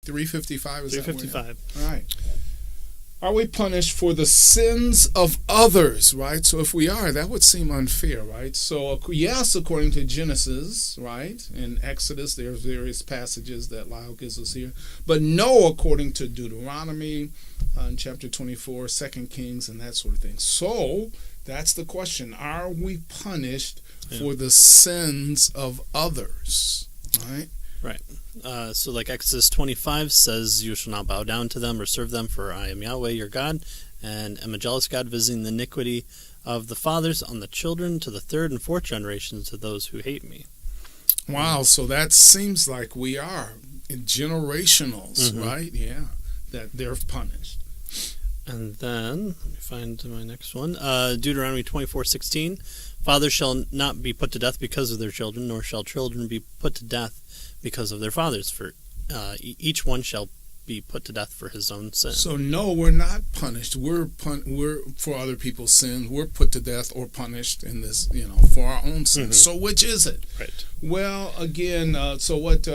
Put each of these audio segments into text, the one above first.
355 is 355. All right. Are we punished for the sins of others, right? So if we are, that would seem unfair, right? So yes, according to Genesis, right? In Exodus, there's various passages that Lyle gives us here. But no, according to Deuteronomy, in chapter 24, 2 Kings, and that sort of thing. So that's the question. Are we punished for the sins of others, right? Right. So like Exodus 25 says, you shall not bow down to them or serve them, for I am Yahweh your God, and am a jealous God, visiting the iniquity of the fathers on the children to the third and fourth generations of those who hate me. Wow, so that seems like we are in generationals, right? Yeah, that they're punished. And then, let me find my next one. Deuteronomy 24:16, fathers shall not be put to death because of their children, nor shall children be put to death because of their fathers, for each one shall be put to death for his own sin. So no, we're not punished. We're for other people's sins. We're put to death or punished in this, for our own sins. So which is it? Right. Well, again, so what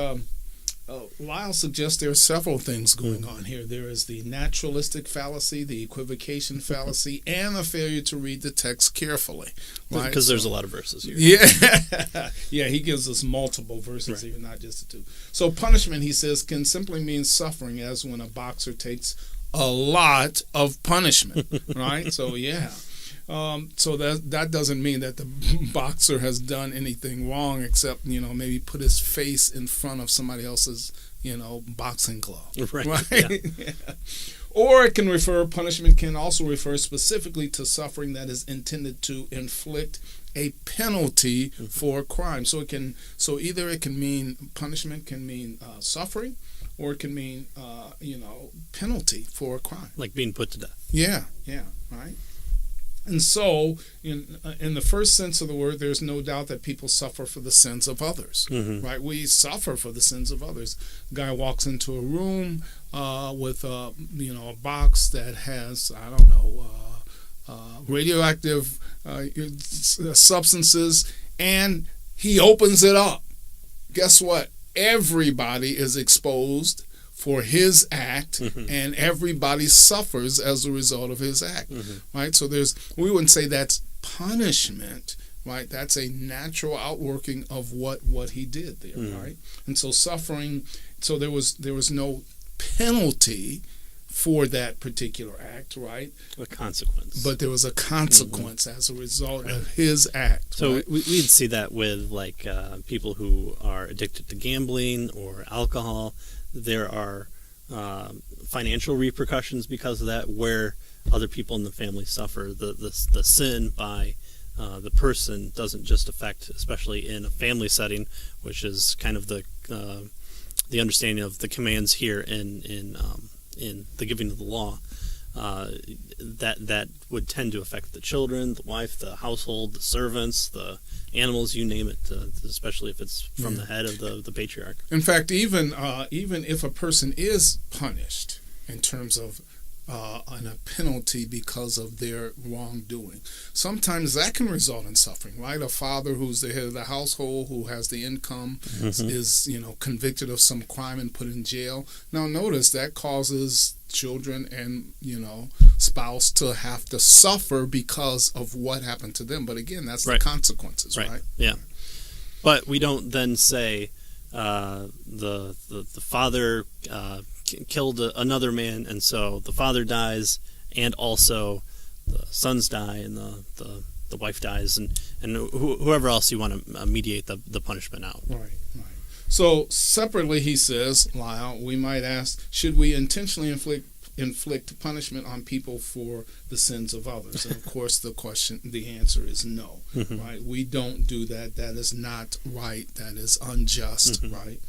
Lyle suggests, there are several things going on here. There is the naturalistic fallacy, the equivocation fallacy, and the failure to read the text carefully. Right? Because there's a lot of verses here. Yeah, yeah, he gives us multiple verses here, not just the two. So punishment, he says, can simply mean suffering, as when a boxer takes a lot of punishment, right? So, yeah. So that doesn't mean that the boxer has done anything wrong, except maybe put his face in front of somebody else's boxing glove, right? Yeah. Or it can punishment can also refer specifically to suffering that is intended to inflict a penalty for a crime. So either it can mean punishment can mean suffering, or it can mean penalty for a crime, like being put to death. Yeah, right. And so, in the first sense of the word, there's no doubt that people suffer for the sins of others, right? We suffer for the sins of others. A guy walks into a room with a box that has, radioactive substances, and he opens it up. Guess what? Everybody is exposed for his act, and everybody suffers as a result of his act, right? So we wouldn't say that's punishment, right? That's a natural outworking of what he did there, right? And so suffering, so there was no penalty for that particular act, right? A consequence. But there was a consequence as a result of his act. So right? we'd see that with people who are addicted to gambling or alcohol. There are financial repercussions because of that, where other people in the family suffer. The sin by the person doesn't just affect, especially in a family setting, which is kind of the understanding of the commands here in the giving of the law. That would tend to affect the children, the wife, the household, the servants, the animals, you name it, especially if it's from the head of the patriarch. In fact, even if a person is punished in terms of a penalty because of their wrongdoing, sometimes that can result in suffering, right? A father who's the head of the household, who has the income, is convicted of some crime and put in jail. Now notice that causes children and spouse to have to suffer because of what happened to them. But again, that's the consequences, right? Yeah. But we don't then say the father killed another man, and so the father dies, and also the sons die, and the wife dies, and whoever else you want to mediate the punishment out. Right. So separately, he says, Lyle, we might ask, should we intentionally inflict punishment on people for the sins of others? And of course, the answer is no. Right? We don't do that. That is not right. That is unjust. Right?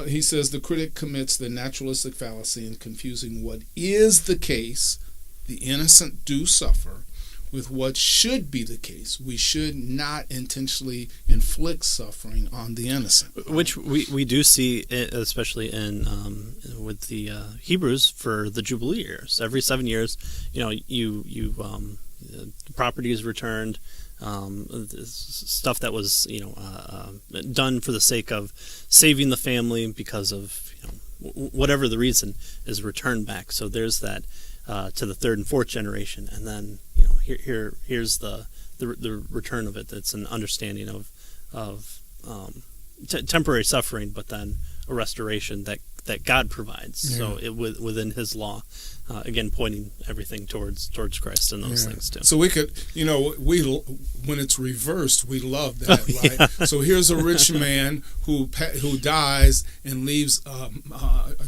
He says the critic commits the naturalistic fallacy in confusing what is the case, the innocent do suffer, with what should be the case. We should not intentionally inflict suffering on the innocent. Right? Which we do see, especially in with the Hebrews for the Jubilee years. Every 7 years, property is returned. Stuff that was done for the sake of saving the family because of whatever the reason, is returned back. So there's that to the third and fourth generation, and then here's the return of it. It's an understanding of temporary suffering, but then a restoration that God provides. Yeah. So within His law, again pointing everything towards Christ and those things too. So we could, when it's reversed, we love that, right? So here's a rich man who dies and leaves a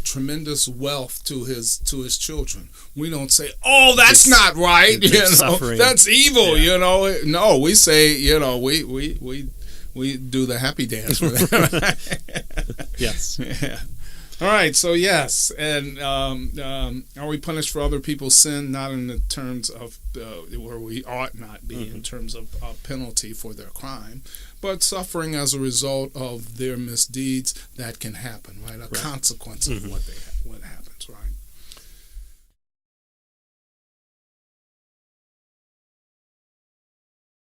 tremendous wealth to his children. We don't say, "Oh, that's not right," that's evil. Yeah. No, we say, we do the happy dance for that. Yes. Yeah. All right, so yes, and are we punished for other people's sin? Not in the terms of where we ought not be, in terms of penalty for their crime, but suffering as a result of their misdeeds that can happen, right? A consequence of what happened.